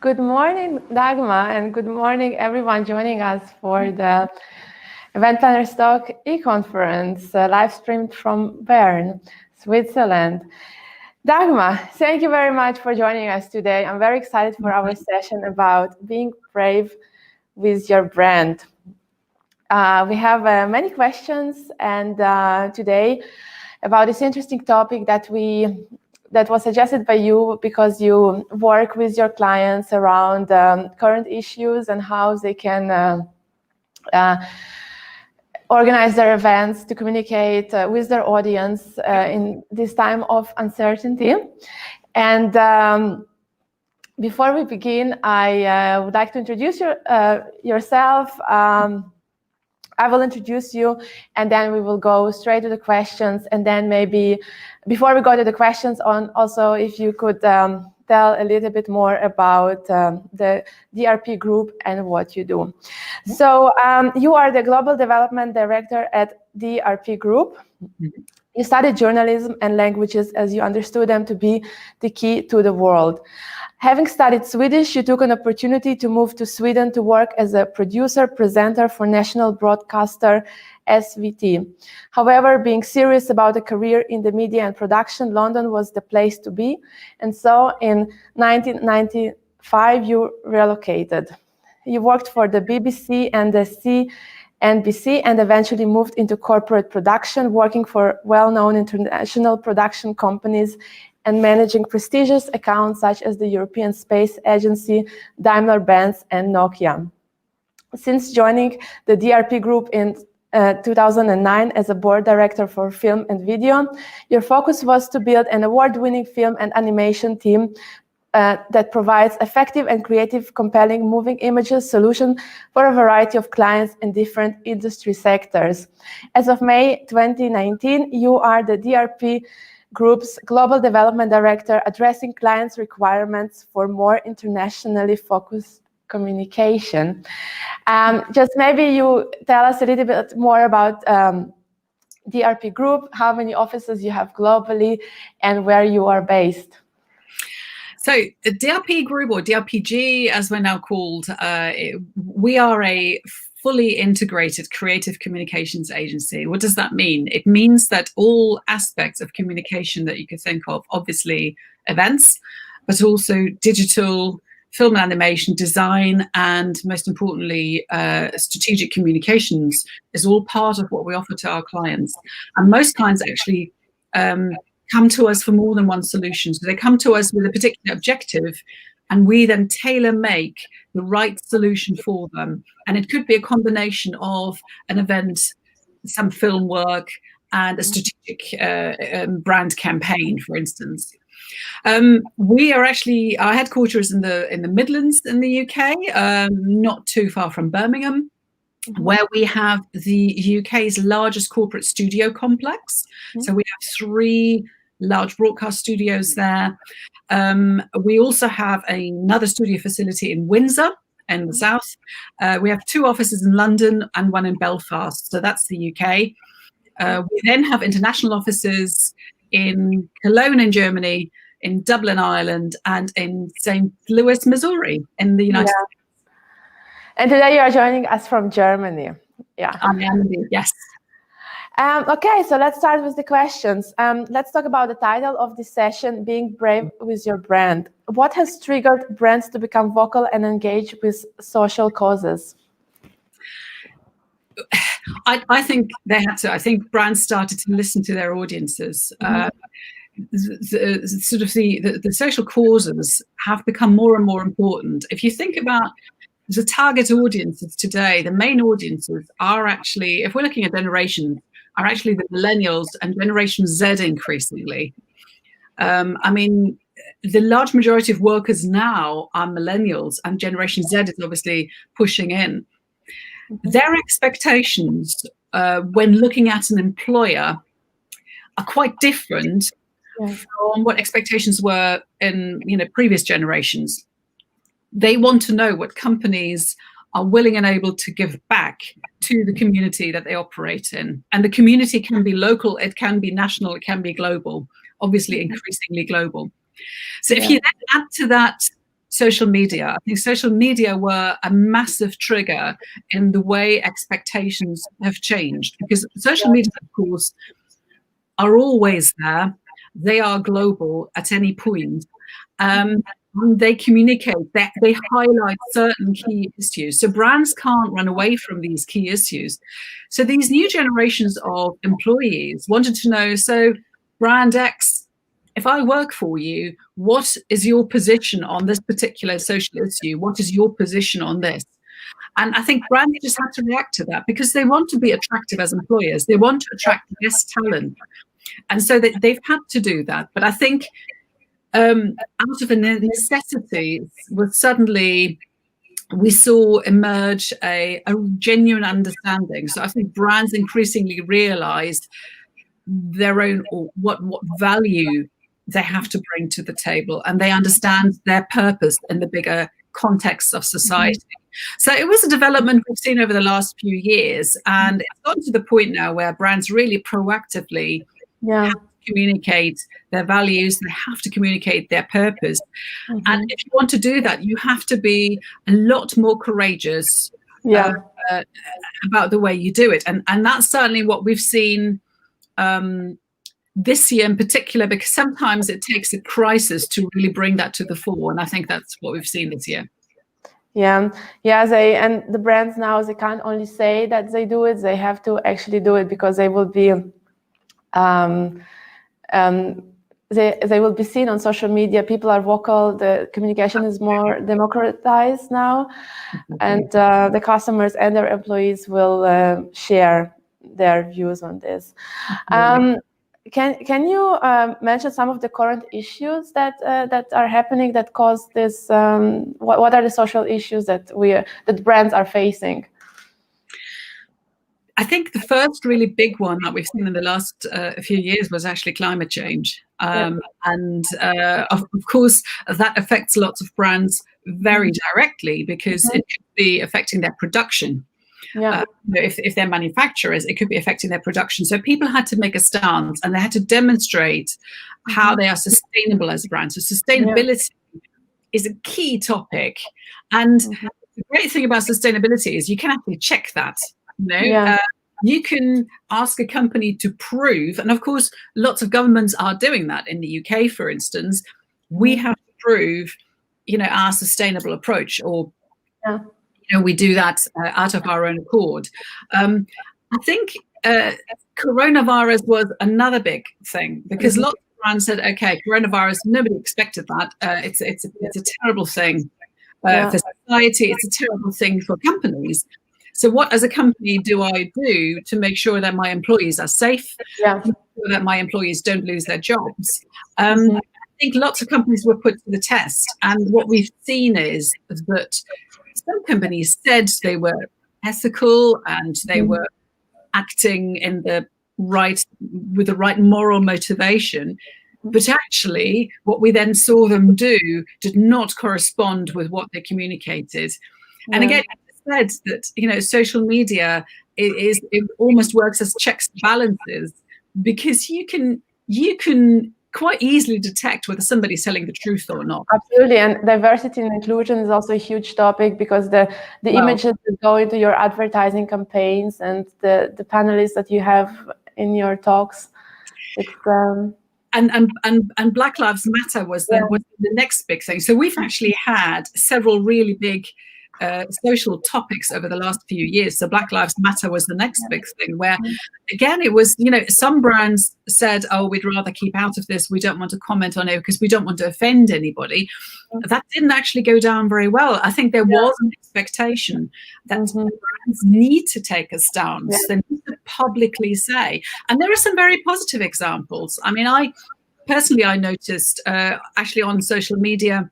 Good morning, Dagmar, and good morning, everyone joining us for the Event Planners Talk e-conference, live streamed from Bern, Switzerland. Dagmar, thank you very much for joining us today. I'm very excited for our session about being brave with your brand. We have many questions, and today about this interesting topic that was suggested by you because you work with your clients around current issues and how they can organize their events to communicate with their audience in this time of uncertainty. And before we begin, I would like to introduce yourself. I will introduce you, and then we will go straight to the questions. And then maybe before we go to the questions, also if you could tell a little bit more about the DRP group and what you do. So you are the Global Development Director at DRP Group. You studied journalism and languages as you understood them to be the key to the world. Having studied Swedish, you took an opportunity to move to Sweden to work as a producer-presenter for national broadcaster SVT. However, being serious about a career in the media and production, London was the place to be. And so in 1995, you relocated. You worked for the BBC and the CNBC and eventually moved into corporate production, working for well-known international production companies and managing prestigious accounts such as the European Space Agency, Daimler-Benz, and Nokia. Since joining the DRP Group in 2009 as a board director for film and video, your focus was to build an award-winning film and animation team that provides effective and creative, compelling moving images solution for a variety of clients in different industry sectors. As of May 2019, you are the DRP Group's Global Development Director, addressing clients' requirements for more internationally focused communication. Just maybe you tell us a little bit more about DRP Group, how many offices you have globally, and where you are based. So the DRP Group, or DRPG as we're now called, we are a fully integrated creative communications agency. What does that mean? It means that all aspects of communication that you could think of, obviously events, but also digital, film and animation, design, and most importantly, strategic communications is all part of what we offer to our clients. And most clients actually come to us for more than one solution. So they come to us with a particular objective, and we then tailor-make the right solution for them. And it could be a combination of an event, some film work, and a strategic brand campaign, for instance. We are actually, our headquarters in the Midlands in the UK, not too far from Birmingham, where we have the UK's largest corporate studio complex. So we have 3 large broadcast studios there. We also have another studio facility in Windsor in the south. We have 2 offices in London and 1 in Belfast. So that's the UK. We then have international offices in Cologne in Germany, in Dublin, Ireland, and in St. Louis, Missouri in the United States. And today you are joining us from Germany. Yeah. I am indeed, yes. Okay, so let's start with the questions. Let's talk about the title of this session, Being Brave with Your Brand. What has triggered brands to become vocal and engage with social causes? I think they had to. I think brands started to listen to their audiences. The social causes have become more and more important. If you think about the target audiences today, the main audiences are actually, if we're looking at generations, are actually the millennials and Generation Z increasingly. I mean, the large majority of workers now are millennials, and Generation Z is obviously pushing in. Their expectations when looking at an employer are quite different from what expectations were in previous generations. They want to know what companies are willing and able to give back to the community that they operate in. And the community can be local, it can be national, it can be global, obviously increasingly global. So if you then add to that social media. I think social media were a massive trigger in the way expectations have changed, because social media, of course, are always there. They are global at any point. They communicate, they highlight certain key issues. So brands can't run away from these key issues. So these new generations of employees wanted to know, so brand X, if I work for you, what is your position on this particular social issue? What is your position on this? And I think brands just had to react to that, because they want to be attractive as employers. They want to attract the best talent. And so they've had to do that. But I think out of a necessity, was suddenly we saw emerge a genuine understanding. So I think brands increasingly realized their own, or what value they have to bring to the table, and they understand their purpose in the bigger context of society. So it was a development we've seen over the last few years, and it's gotten to the point now where brands really proactively have to communicate their values, they have to communicate their purpose. And if you want to do that, you have to be a lot more courageous about the way you do it. And that's certainly what we've seen this year in particular, because sometimes it takes a crisis to really bring that to the fore. And I think that's what we've seen this year. And the brands now, they can't only say that they do it, they have to actually do it, because they will be they will be seen on social media. People are vocal, the communication is more democratized now, and the customers and their employees will share their views on this. Can you mention some of the current issues that are happening that cause this? What are the social issues that brands are facing? I think the first really big one that we've seen in the last few years was actually climate change. And of course, that affects lots of brands very directly, because it could be affecting their production. If they're manufacturers, it could be affecting their production. So people had to make a stance, and they had to demonstrate how they are sustainable as a brand. So sustainability is a key topic. And the great thing about sustainability is you can actually check that. You can ask a company to prove, and of course, lots of governments are doing that. In the UK, for instance, we have to prove, our sustainable approach, or we do that out of our own accord. I think coronavirus was another big thing, because lots of brands said, "Okay, coronavirus, nobody expected that. It's a terrible thing for society. It's a terrible thing for companies. So what, as a company, do I do to make sure that my employees are safe, that my employees don't lose their jobs?" I think lots of companies were put to the test. And what we've seen is that some companies said they were ethical and they were acting with the right moral motivation. But actually, what we then saw them do did not correspond with what they communicated. And again, said that social media it almost works as checks and balances, because you can quite easily detect whether somebody's telling the truth or not. Absolutely. And diversity and inclusion is also a huge topic, because the images that go into your advertising campaigns and the panelists that you have in your talks, it's and Black Lives Matter was the next big thing. So we've actually had several really big social topics over the last few years. So Black Lives Matter was the next big thing, where again it was, some brands said, "Oh, we'd rather keep out of this. We don't want to comment on it because we don't want to offend anybody." That didn't actually go down very well. I think there was an expectation that brands need to take a stance. They need to publicly say, and there are some very positive examples. I mean, I noticed actually on social media,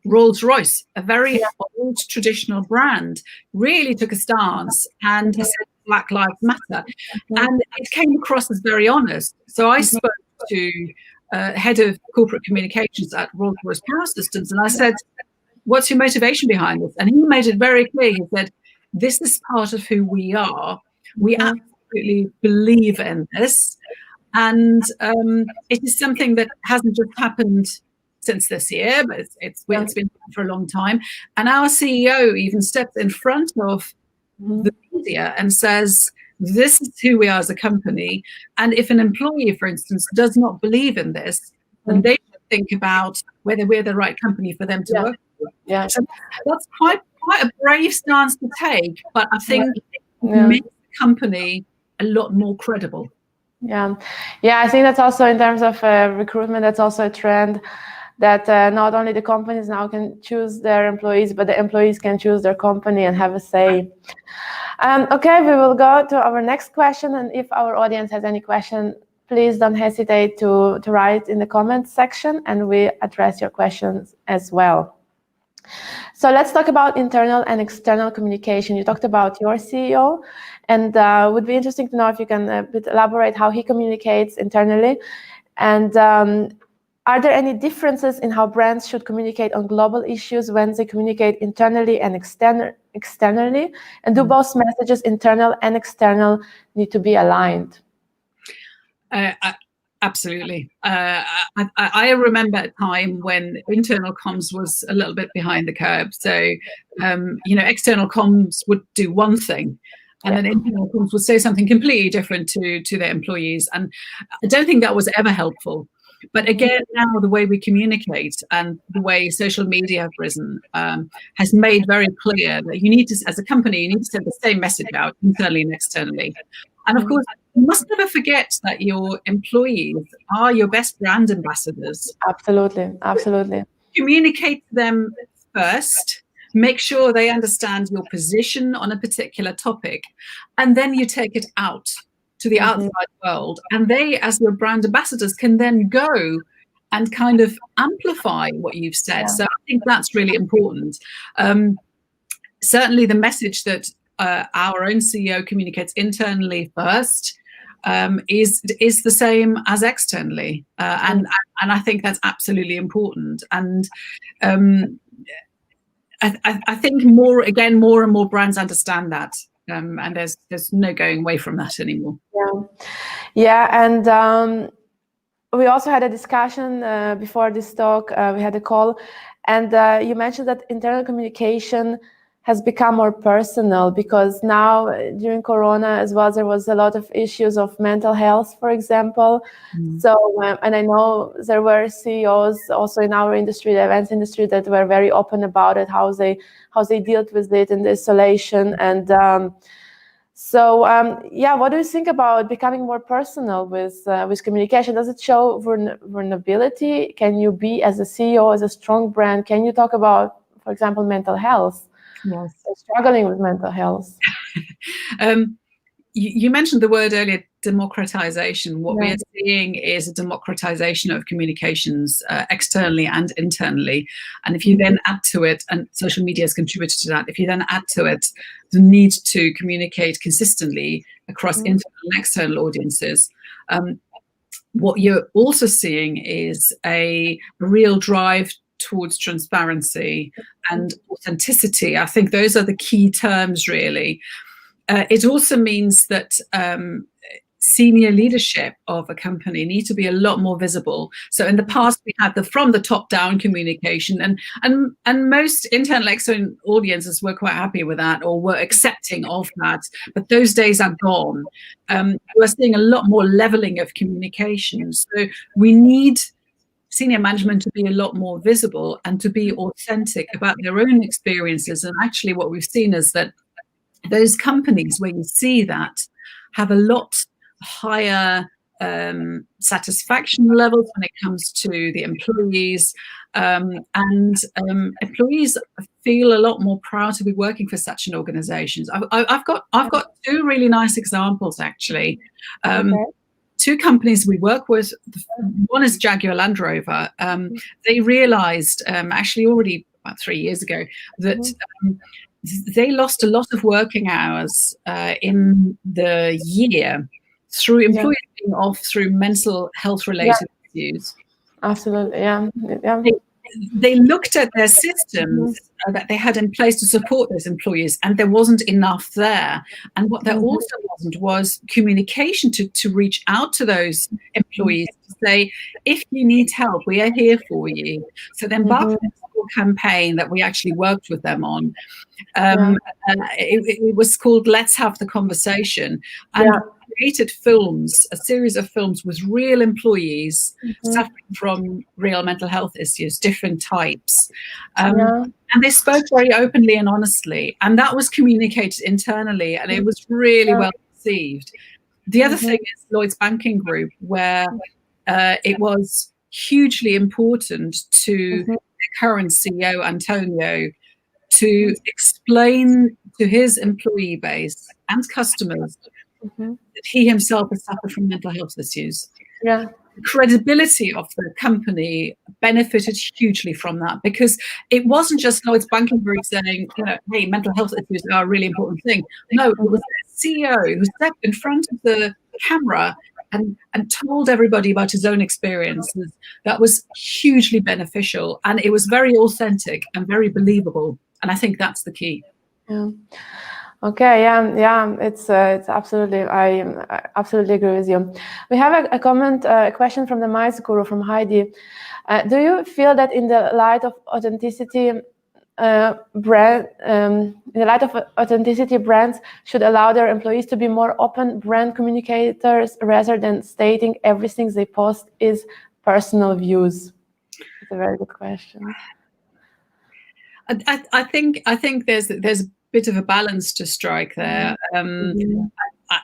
Rolls-Royce, a very old traditional brand, really took a stance and said Black Lives Matter. And it came across as very honest. So I spoke to head of corporate communications at Rolls-Royce Power Systems, and I said, "What's your motivation behind this?" And he made it very clear. He said, "This is part of who we are. We absolutely believe in this. And it is something that hasn't just happened since this year, but it's been for a long time. And our CEO even steps in front of the media and says, this is who we are as a company. And if an employee, for instance, does not believe in this, then they should think about whether we're the right company for them to work for. Yeah. So that's quite a brave stance to take, but I think it makes the company a lot more credible. Yeah, I think that's also in terms of recruitment, that's also a trend that not only the companies now can choose their employees, but the employees can choose their company and have a say. Okay, we will go to our next question, and if our audience has any question, please don't hesitate to write in the comments section, and we address your questions as well. So let's talk about internal and external communication. You talked about your CEO, and would be interesting to know if you can elaborate how he communicates internally, and are there any differences in how brands should communicate on global issues when they communicate internally and externally? And do both messages, internal and external, need to be aligned? Absolutely. I remember a time when internal comms was a little bit behind the curve. So, external comms would do one thing, and then internal comms would say something completely different to their employees. And I don't think that was ever helpful. But again, now the way we communicate and the way social media have risen has made very clear that you need to, as a company, you need to send the same message out internally and externally. And of course, you must never forget that your employees are your best brand ambassadors. Absolutely, absolutely. Communicate to them first, make sure they understand your position on a particular topic, and then you take it out to the outside world. And they, as your brand ambassadors, can then go and kind of amplify what you've said. Yeah. So I think that's really important. Certainly the message that our own CEO communicates internally first is the same as externally, and I think that's absolutely important. And I think more and more brands understand that, and there's no going away from that anymore. And we also had a discussion before this talk. We had a call, and you mentioned that internal communication has become more personal, because now during Corona as well, there was a lot of issues of mental health, for example. So, and I know there were CEOs also in our industry, the events industry, that were very open about it, how they dealt with it in the isolation. And what do you think about becoming more personal with communication? Does it show vulnerability? Can you be, as a CEO, as a strong brand, can you talk about, for example, mental health? Yes. Struggling with mental health. You mentioned the word earlier, democratization. What we are seeing is a democratization of communications externally and internally. And if you then add to it, and social media has contributed to that, if you then add to it the need to communicate consistently across internal and external audiences, what you're also seeing is a real drive towards transparency and authenticity. I think those are the key terms, really. It also means that senior leadership of a company need to be a lot more visible. So in the past, we had from the top down communication, and most internal external audiences were quite happy with that, or were accepting of that. But those days are gone. We're seeing a lot more leveling of communication. So we need senior management to be a lot more visible and to be authentic about their own experiences. And actually what we've seen is that those companies where you see that have a lot higher satisfaction levels when it comes to the employees, and employees feel a lot more proud to be working for such an organization. I've got two really nice examples, actually. Two companies we work with. One is Jaguar Land Rover. They realized actually already about 3 years ago that they lost a lot of working hours in the year through employees being off through mental health related issues. Absolutely, They looked at their systems that they had in place to support those employees, and there wasn't enough there. And what there also wasn't was communication to reach out to those employees to say, if you need help, we are here for you. So then embarked on a campaign that we actually worked with them on. It was called Let's Have the Conversation, and created films, a series of films with real employees suffering from real mental health issues, different types. And they spoke very openly and honestly, and that was communicated internally, and it was really well received. The other thing is Lloyds Banking Group, where it was hugely important to the current CEO, Antonio, to explain to his employee base and customers that he himself has suffered from mental health issues. The credibility of the company benefited hugely from that, because it wasn't just Lloyds Banking Group saying, hey, mental health issues are a really important thing. No, it was the CEO who stepped in front of the camera and told everybody about his own experiences. That was hugely beneficial, and it was very authentic and very believable. And I think that's the key. Okay, it's absolutely, I absolutely agree with you. We have a question from the Mice Guru, from Heidi. Do you feel that in the light of authenticity, brands should allow their employees to be more open brand communicators rather than stating everything they post is personal views? It's a very good question. I think there's a bit of a balance to strike there.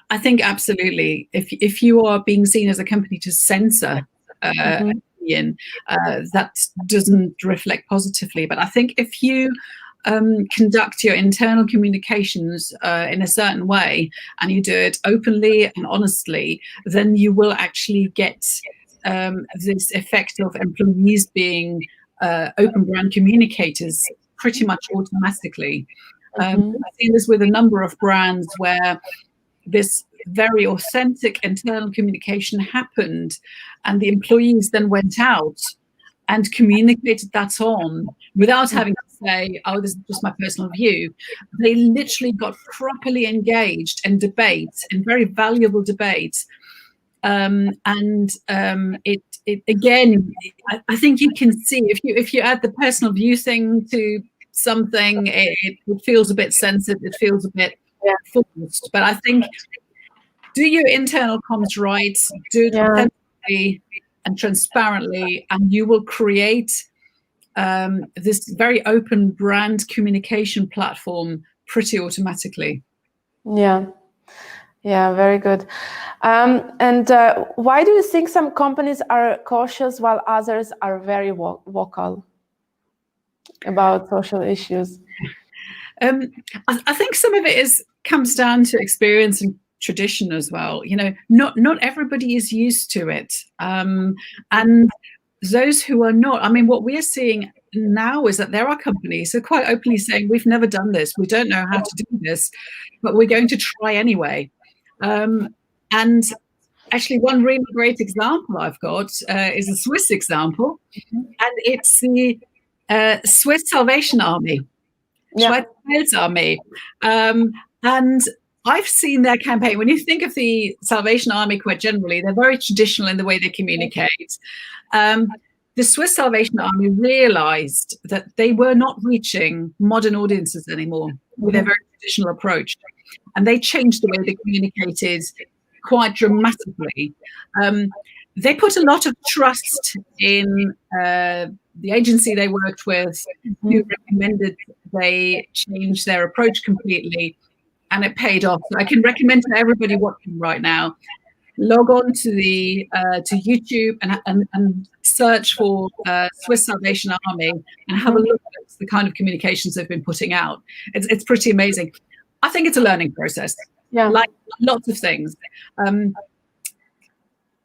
I think absolutely, if you are being seen as a company to censor opinion, that doesn't reflect positively. But I think if you conduct your internal communications in a certain way, and you do it openly and honestly, then you will actually get this effect of employees being open brand communicators pretty much automatically. I've seen this with a number of brands where this very authentic internal communication happened, and the employees then went out and communicated that on without having to say, oh, this is just my personal view. They literally got properly engaged in debates, in very valuable debates. It again, I think you can see if you add the personal view thing to something, it feels a bit censored, it feels a bit forced. But I think, do your internal comms right, do it authentically and transparently, and you will create this very open brand communication platform pretty automatically. Yeah, very good. And why do you think some companies are cautious while others are very vocal about social issues? I think some of it comes down to experience and tradition as well. Not everybody is used to it, and those who are not, I mean, what we're seeing now is that there are companies who are quite openly saying, we've never done this, we don't know how to do this, but we're going to try anyway. And actually, one really great example I've got is a Swiss example, and it's the Swiss Salvation Army, Schweizer Army. And I've seen their campaign. When you think of the Salvation Army quite generally, they're very traditional in the way they communicate. The Swiss Salvation Army realized that they were not reaching modern audiences anymore with their very traditional approach. And they changed the way they communicated quite dramatically. They put a lot of trust in the agency they worked with, who recommended they change their approach completely, and it paid off. So I can recommend to everybody watching right now, log on to the to YouTube and search for Swiss Salvation Army and have a look at the kind of communications they've been putting out. It's pretty amazing. I think it's a learning process, like lots of things.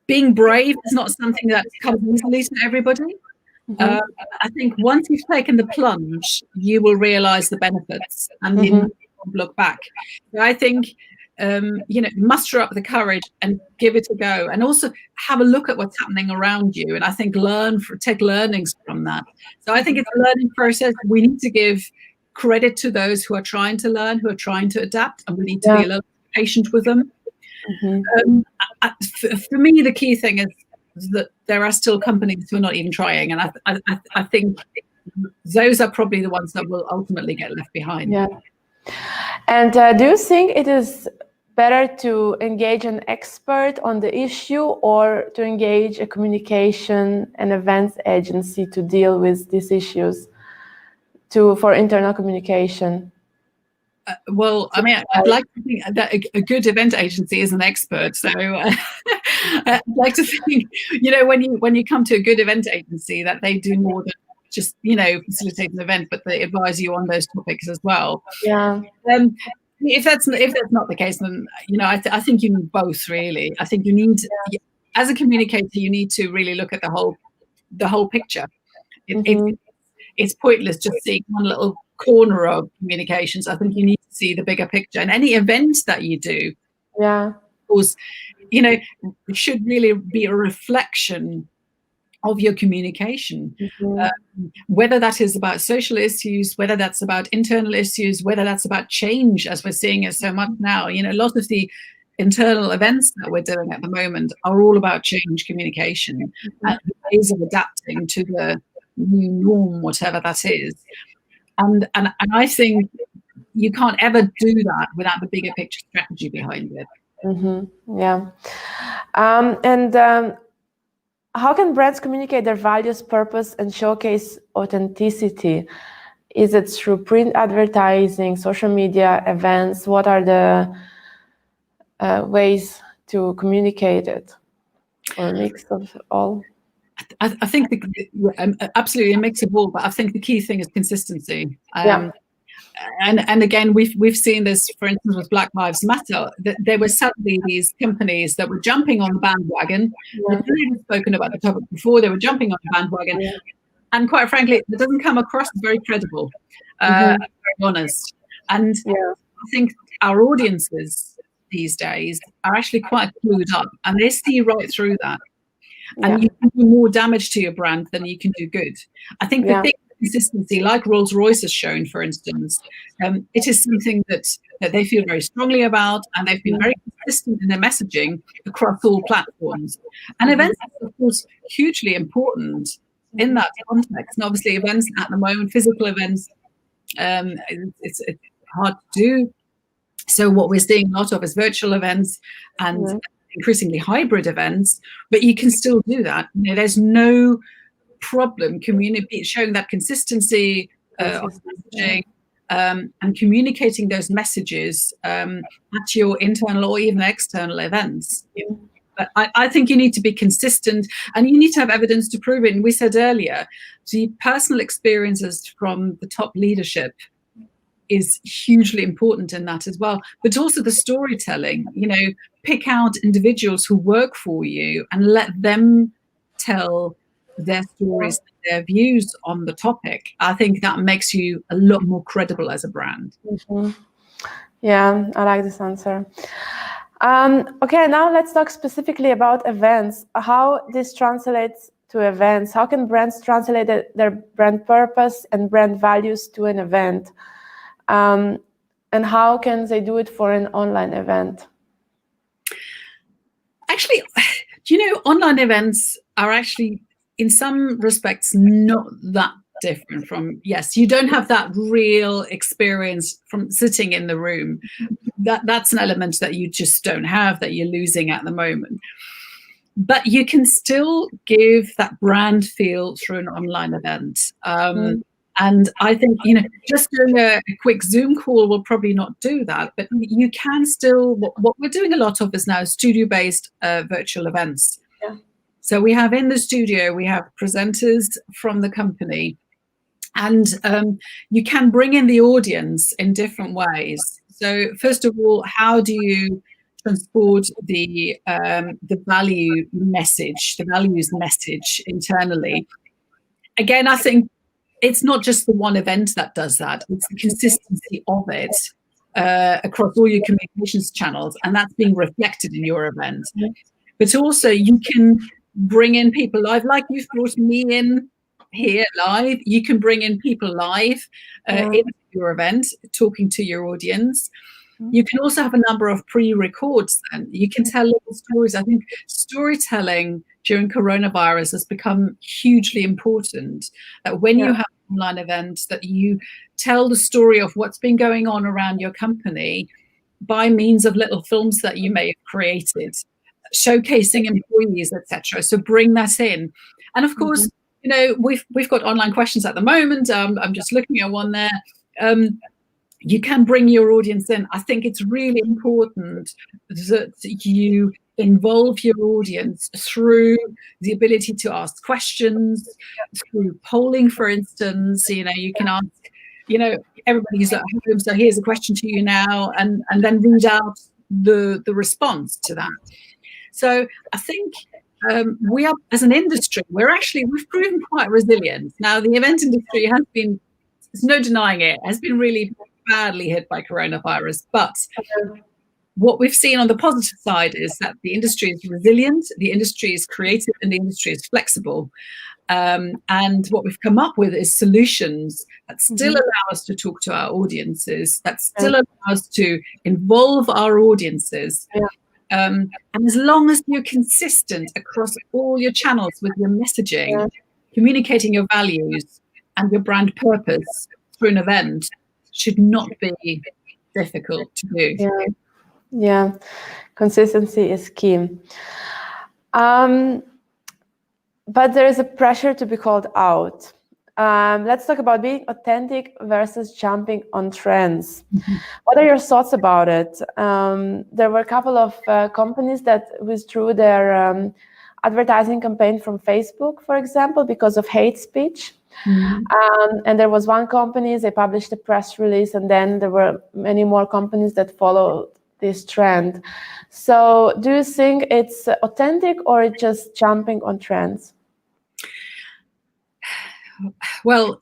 Being brave is not something that comes easily to everybody. I think once you've taken the plunge, you will realize the benefits and you won't look back. So I think, muster up the courage and give it a go, and also have a look at what's happening around you. And I think take learnings from that. So I think it's a learning process. We need to give credit to those who are trying to learn, who are trying to adapt, and we need to be a little patient with them. For me, the key thing is that there are still companies who are not even trying, and I think those are probably the ones that will ultimately get left behind. Yeah. And do you think it is better to engage an expert on the issue or to engage a communication and events agency to deal with these issues for internal communication? Well, I mean, I'd like to think that a good event agency is an expert. So I'd like to think, when you come to a good event agency, that they do more than just, facilitate an event, but they advise you on those topics as well. Yeah. If that's not the case, then I think you need both, really. I think you need, as a communicator, you need to really look at the whole picture. It's pointless just seeing one little corner of communications. I think you need to see the bigger picture, and any event that you do, of course, should really be a reflection of your communication, whether that is about social issues, whether that's about internal issues, whether that's about change, as we're seeing it so much now. A lot of the internal events that we're doing at the moment are all about change communication and ways of adapting to the new norm, whatever that is. And I think you can't ever do that without the bigger picture strategy behind it. Yeah. How can brands communicate their values, purpose, and showcase authenticity? Is it through print advertising, social media, events? What are the ways to communicate it, or a mix of all? I think absolutely a mix of all, but I think the key thing is consistency. And again, we've seen this, for instance, with Black Lives Matter, that there were suddenly these companies that were jumping on the bandwagon. We've already spoken about the topic before. They were jumping on the bandwagon, and quite frankly, it doesn't come across as very credible, very honest. And I think our audiences these days are actually quite clued up, and they see right through that. And you can do more damage to your brand than you can do good. I think the thing, consistency, like Rolls-Royce has shown, for instance, it is something that they feel very strongly about, and they've been very consistent in their messaging across all platforms. And events are, of course, hugely important in that context. And obviously, events at the moment, physical events, it's hard to do. So what we're seeing a lot of is virtual events and increasingly hybrid events, but you can still do that. There's no problem showing that consistency of messaging and communicating those messages at your internal or even external events. But I think you need to be consistent, and you need to have evidence to prove it. And we said earlier, the personal experiences from the top leadership is hugely important in that as well, but also the storytelling. Pick out individuals who work for you and let them tell their stories, their views on the topic. I think that makes you a lot more credible as a brand. Yeah, I like this answer. Okay, now let's talk specifically about events. How this translates to events. How can brands translate their brand purpose and brand values to an event? And how can they do it for an online event? Actually, online events are actually, in some respects, not that different from, you don't have that real experience from sitting in the room. That's an element that you just don't have, that you're losing at the moment. But you can still give that brand feel through an online event. And I think, just doing a quick Zoom call will probably not do that, but you can still, what we're doing a lot of is now studio-based virtual events. So we have in the studio, we have presenters from the company, and you can bring in the audience in different ways. So first of all, how do you transport the value message, the values message internally? Again, I think it's not just the one event that does that. It's the consistency of it across all your communications channels, and that's being reflected in your event. But also you can bring in people live, like you've brought me in here live. You can bring in people live into your event, talking to your audience. You can also have a number of pre-records, and you can tell little stories. I think storytelling during coronavirus has become hugely important. That when you have online events, that you tell the story of what's been going on around your company by means of little films that you may have created, showcasing employees, etc. So bring that in. And of course, you know, we've got online questions at the moment. I'm just looking at one there. You can bring your audience in. I think it's really important that you involve your audience through the ability to ask questions, through polling, for instance. You know, you can ask, you know, everybody's at home, so here's a question to you now, and then read out the response to that. So I think we are, as an industry, we've proven quite resilient. Now, the event industry has been, there's no denying it, has been really badly hit by coronavirus. But what we've seen on the positive side is that the industry is resilient, the industry is creative, and the industry is flexible. And what we've come up with is solutions that still allow us to talk to our audiences, that still allow us to involve our audiences. And as long as you're consistent across all your channels with your messaging, communicating your values and your brand purpose through an event should not be difficult to do. Yeah, consistency is key. But there is a pressure to be called out. Let's talk about being authentic versus jumping on trends. What are your thoughts about it? There were a couple of companies that withdrew their advertising campaign from Facebook, for example, because of hate speech. And there was one company, they published a press release, and then there were many more companies that followed this trend. So do you think it's authentic or it's just jumping on trends? Well,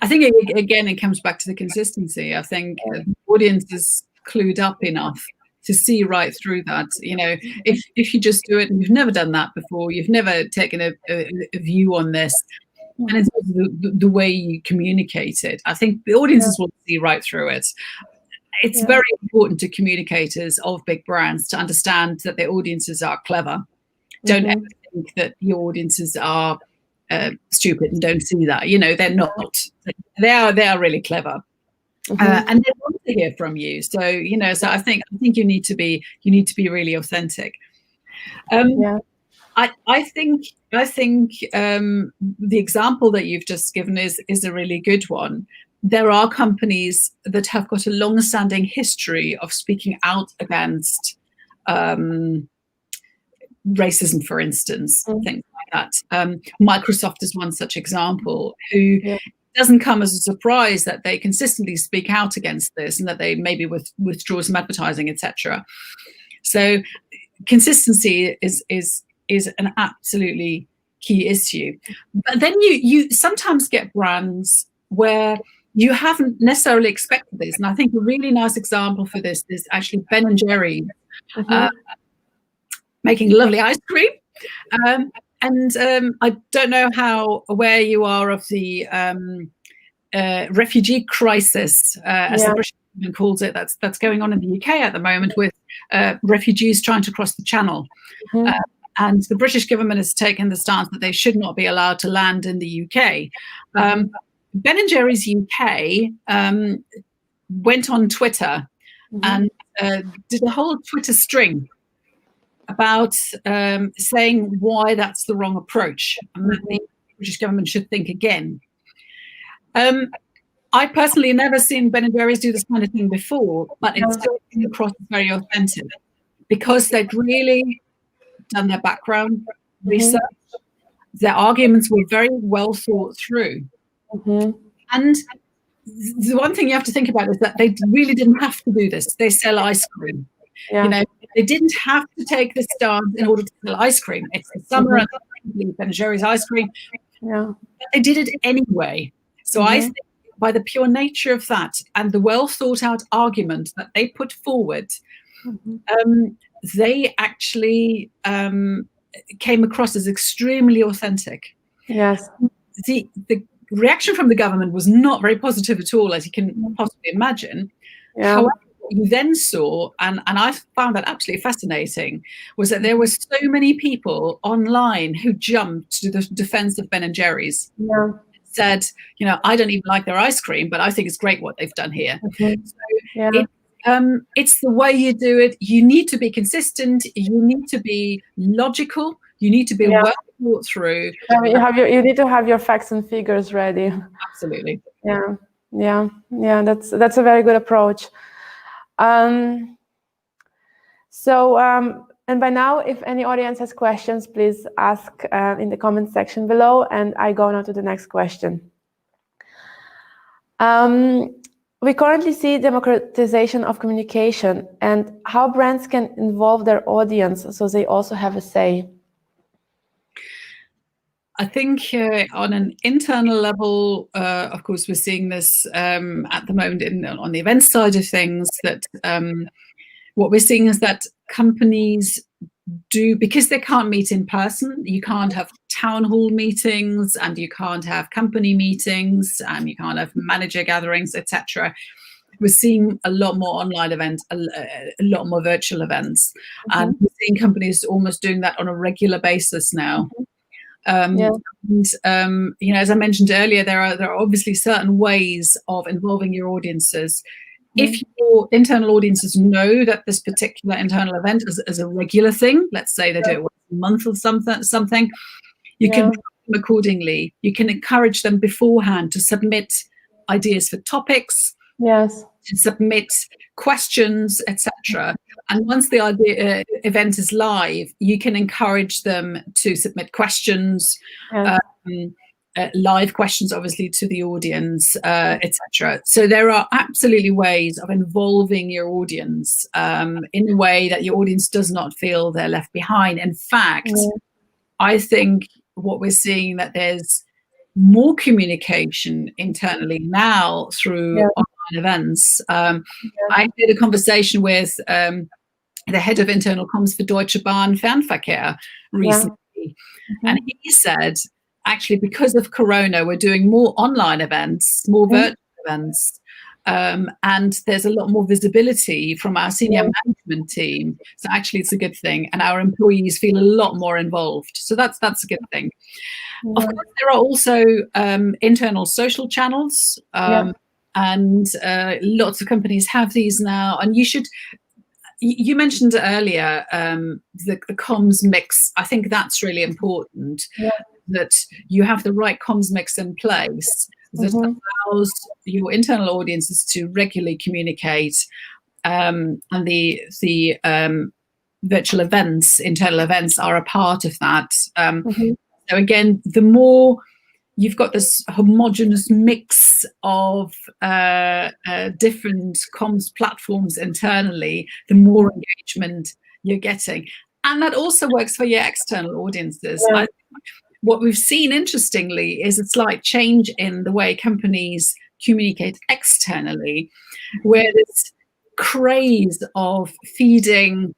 I think, again, it comes back to the consistency. I think the audience is clued up enough to see right through that. You know, if you just do it and you've never done that before, you've never taken a view on this, and it's the way you communicate it, I think the audiences will see right through it. It's very important to communicators of big brands to understand that their audiences are clever. Don't ever think that your audiences are stupid and don't see that. You know, they're not. They are really clever, and they want to hear from you. So you know, so I think you need to be really authentic. I think the example that you've just given is a really good one. There are companies that have got a long-standing history of speaking out against racism, for instance, things like that. Microsoft is one such example, who doesn't come as a surprise that they consistently speak out against this and that they maybe withdraw some advertising, etc. So consistency is an absolutely key issue. But then you sometimes get brands where you haven't necessarily expected this. And I think a really nice example for this is actually Ben & Jerry's making lovely ice cream. And I don't know how aware you are of the refugee crisis, as the British government calls it, that's going on in the UK at the moment, with refugees trying to cross the channel. And the British government has taken the stance that they should not be allowed to land in the UK. Ben & Jerry's UK went on Twitter and did a whole Twitter string about saying why that's the wrong approach and that the British government should think again. I personally never seen Ben & Jerry's do this kind of thing before, but it still came across as very authentic because they'd really done their background research. Their arguments were very well thought through. And the one thing you have to think about is that they really didn't have to do this. They sell ice cream. You know, they didn't have to take this stance in order to sell ice cream. It's the summer and Ben & Jerry's ice cream. But they did it anyway. So I think by the pure nature of that and the well thought out argument that they put forward, they actually came across as extremely authentic. The reaction from the government was not very positive at all, as you can possibly imagine. However, you then saw, and I found that absolutely fascinating, was that there were so many people online who jumped to the defense of Ben and Jerry's. Yeah. Said, I don't even like their ice cream, but I think it's great what they've done here. So it's the way you do it. You need to be consistent. You need to be logical. You need to be well thought through. You need to have your facts and figures ready. Absolutely. Yeah. That's a very good approach. And by now, if any audience has questions, please ask in the comment section below, and I go now to the next question. We currently see democratization of communication and how brands can involve their audience so they also have a say. I think on an internal level, of course, we're seeing this at the moment on the event side of things, that what we're seeing is that companies do, because they can't meet in person, you can't have town hall meetings, and you can't have company meetings, and you can't have manager gatherings, etc. We're seeing a lot more online events, a lot more virtual events, and we're seeing companies almost doing that on a regular basis now. And as I mentioned earlier, there are obviously certain ways of involving your audiences. If your internal audiences know that this particular internal event is a regular thing, let's say they do it once a month or something, you can track them accordingly. You can encourage them beforehand to submit ideas for topics, to submit questions, etc. And once the event is live, you can encourage them to submit questions, live questions, obviously, to the audience, etc. So there are absolutely ways of involving your audience in a way that your audience does not feel they're left behind. In fact, I think what we're seeing, that there's more communication internally now through online events. I had a conversation with the head of internal comms for Deutsche Bahn Fernverkehr recently, and he said, actually, because of Corona, we're doing more online events, more virtual events, and there's a lot more visibility from our senior management team. So actually, it's a good thing, and our employees feel a lot more involved. So that's a good thing. Of course, there are also internal social channels, and lots of companies have these now. And you mentioned earlier the comms mix. I think that's really important. That you have the right comms mix in place that allows your internal audiences to regularly communicate, and the virtual events, internal events, are a part of that. So again, the more you've got this homogeneous mix of different comms platforms internally, the more engagement you're getting, and that also works for your external audiences. What we've seen, interestingly, is a slight change in the way companies communicate externally, where this craze of feeding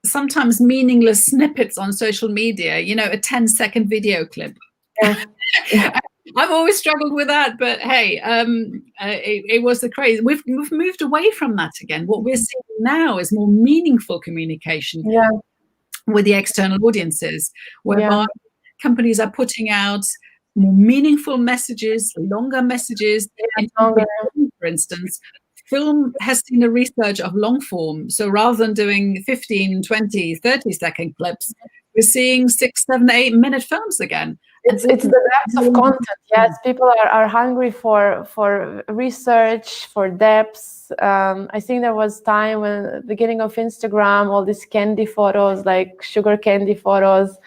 sometimes meaningless snippets on social media, a 10-second video clip. I've always struggled with that, but hey, it was the craze. We've moved away from that again. What we're seeing now is more meaningful communication with the external audiences, whereby companies are putting out more meaningful messages, longer messages. For instance, film has seen a resurge of long form. So rather than doing 15, 20, 30-second clips, we're seeing 6, 7, 8-minute films again. It's the depth of content. Yes, people are hungry for research, for depth. I think there was time when beginning of Instagram, all these candy photos, like sugar candy photos,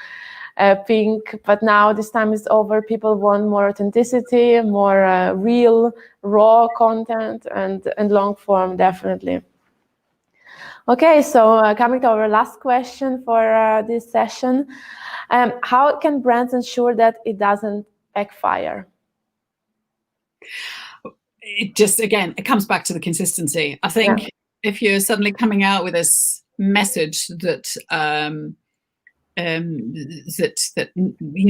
pink, but now this time is over. People want more authenticity, more real, raw content, and long form, definitely. Okay, so coming to our last question for this session, how can brands ensure that it doesn't backfire? It comes back to the consistency. I think if you're suddenly coming out with this message that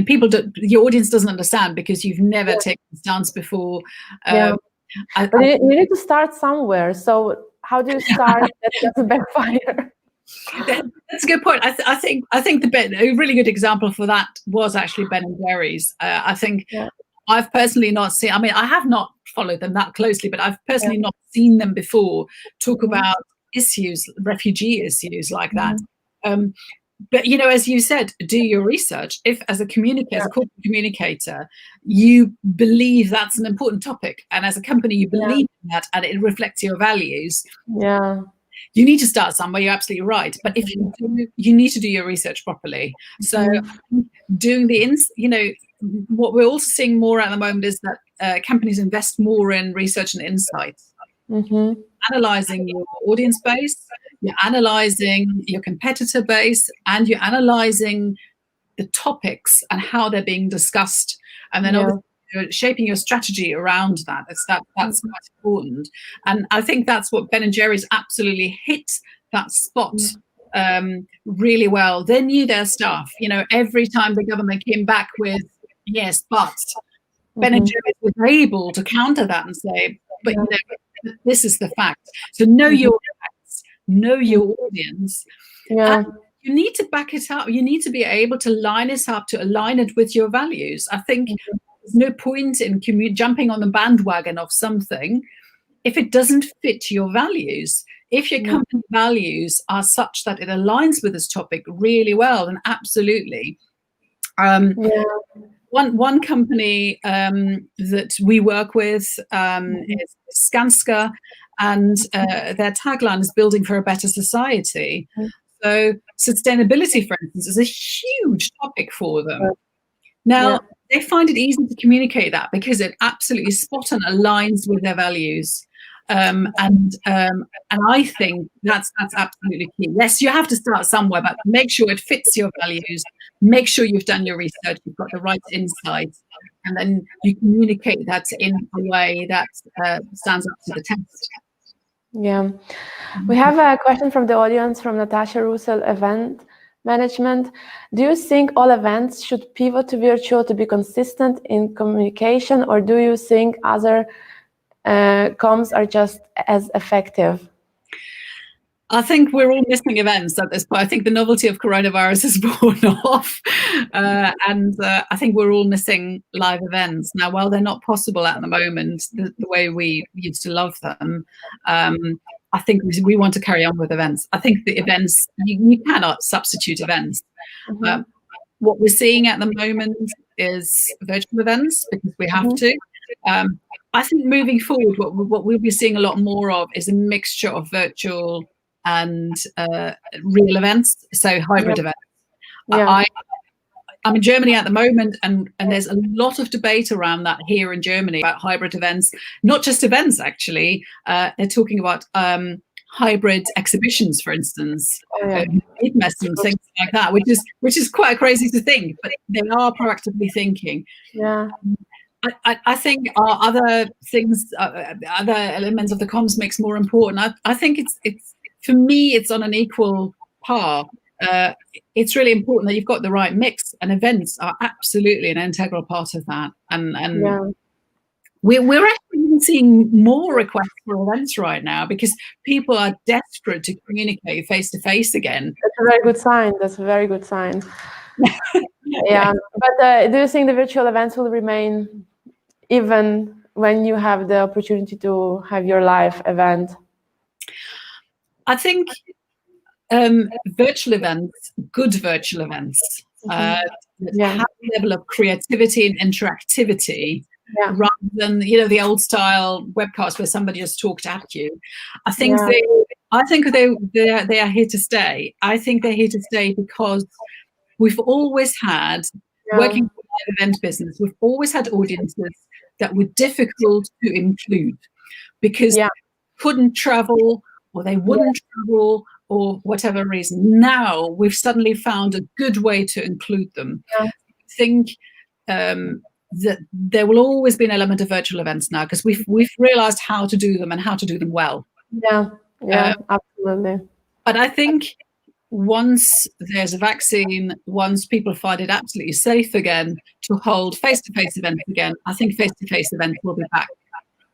people your audience doesn't understand because you've never taken this stance before. But you need to start somewhere. So how do you start that doesn't backfire? That's a good point. I think a really good example for that was actually Ben and Jerry's. I think I've personally not seen. I mean, I have not followed them that closely, but I've personally not seen them before talk about issues, refugee issues like that. But as you said, do your research. If as a communicator, as a corporate communicator, you believe that's an important topic, and as a company you believe in that, and it reflects your values. You need to start somewhere. You're absolutely right. But if you do, you need to do your research properly. So doing what we're also seeing more at the moment is that companies invest more in research and insights. Analyzing your audience base, you're analyzing your competitor base, and you're analyzing the topics and how they're being discussed. And then obviously you're shaping your strategy around that. That's quite important. And I think that's what Ben and Jerry's absolutely hit that spot really well. They knew their stuff. Every time the government came back with, yes, but Ben and Jerry's were able to counter that and say, but this is the fact. So know your facts, know your audience. And you need to back it up. You need to be able to line it up, to align it with your values. I think there's no point in jumping on the bandwagon of something if it doesn't fit your values. If your company values are such that it aligns with this topic really well, then absolutely. One company that we work with is Skanska, and their tagline is "Building for a Better Society." So sustainability, for instance, is a huge topic for them. Now, they find it easy to communicate that because it absolutely spot on aligns with their values. And I think that's absolutely key. Yes, you have to start somewhere, but make sure it fits your values. Make sure you've done your research, you've got the right insights, and then you communicate that in a way that stands up to the test. We have a question from the audience from Natasha Russell, event management. Do you think all events should pivot to virtual to be consistent in communication, or do you think other comms are just as effective? I think we're all missing events at this point. I think the novelty of coronavirus has worn off, and I think we're all missing live events. Now, while they're not possible at the moment, the way we used to love them, I think we want to carry on with events. I think the events, you cannot substitute events. What we're seeing at the moment is virtual events because we have to. I think moving forward, what we'll be seeing a lot more of is a mixture of virtual and real events, so hybrid events. I'm in Germany at the moment, and there's a lot of debate around that here in Germany about hybrid events, not just events actually. They're talking about hybrid exhibitions, for instance, and things like that, which is quite crazy to think, but they are proactively thinking. I think other things, other elements of the comms mix more important. I think it's for me, it's on an equal par. It's really important that you've got the right mix, and events are absolutely an integral part of that. And we're actually seeing more requests for events right now because people are desperate to communicate face to face again. That's a very good sign. That's a very good sign. But do you think the virtual events will remain even when you have the opportunity to have your live event? I think virtual events, good virtual events, have a level of creativity and interactivity rather than the old style webcast where somebody just talked at you. I think they are here to stay. I think they're here to stay because we've always had working in the event business. We've always had audiences that were difficult to include because they couldn't travel or they wouldn't travel or whatever reason. Now we've suddenly found a good way to include them. I think that there will always be an element of virtual events now because we've realized how to do them and how to do them well. Absolutely. But I think once there's a vaccine, once people find it absolutely safe again to hold face-to-face events again, I think face-to-face events will be back.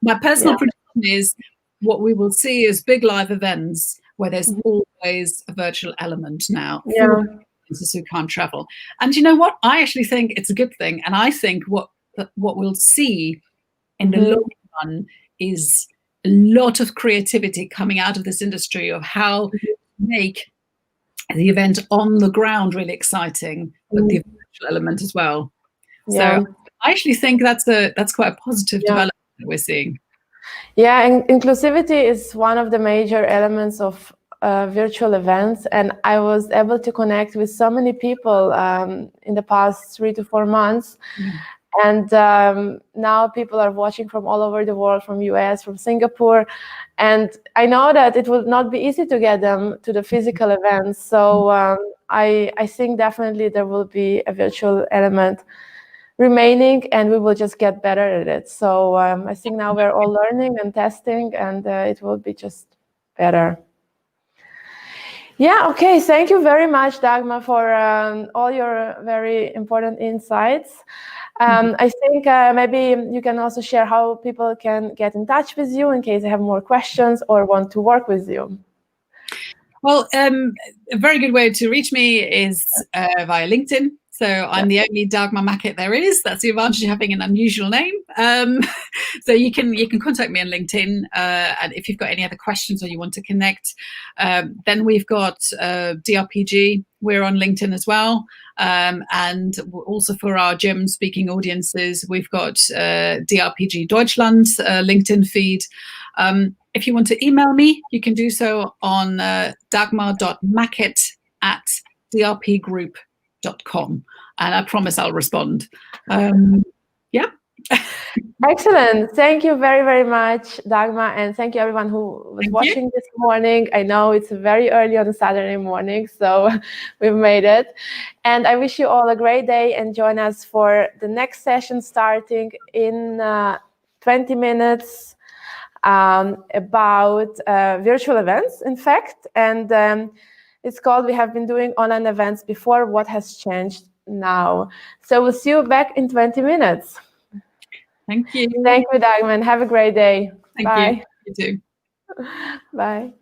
My personal prediction is what we will see is big live events where there's always a virtual element now for audiences who can't travel. And you know what? I actually think it's a good thing. And I think what we'll see in the long run is a lot of creativity coming out of this industry of how to make the event on the ground really exciting, but the virtual element as well. So I actually think that's quite a positive development that we're seeing. Yeah, and inclusivity is one of the major elements of virtual events, and I was able to connect with so many people in the past 3 to 4 months. And now people are watching from all over the world, from US, from Singapore. And I know that it will not be easy to get them to the physical events. So I think definitely there will be a virtual element remaining, and we will just get better at it. So I think now we're all learning and testing, and it will be just better. Yeah, okay. Thank you very much, Dagmar, for all your very important insights. I think maybe you can also share how people can get in touch with you in case they have more questions or want to work with you. Well, a very good way to reach me is via LinkedIn. So I'm the only Dagmar Mackett there is. That's the advantage of having an unusual name. So you can contact me on LinkedIn, and if you've got any other questions or you want to connect, then we've got DRPG. We're on LinkedIn as well, and also for our German speaking audiences, we've got DRPG Deutschland LinkedIn feed. If you want to email me, you can do so on dagmar.mackett@drpgroup.com, and I promise I'll respond. Yeah. Excellent. Thank you very, very much, Dagmar, and thank you everyone who was watching this morning. I know it's very early on a Saturday morning, so we've made it. And I wish you all a great day, and join us for the next session starting in 20 minutes about virtual events, in fact. And it's called We Have Been Doing Online Events Before, What Has Changed Now? So we'll see you back in 20 minutes. Thank you. Thank you, Dagmar. Have a great day. Thank Bye. You too. Bye.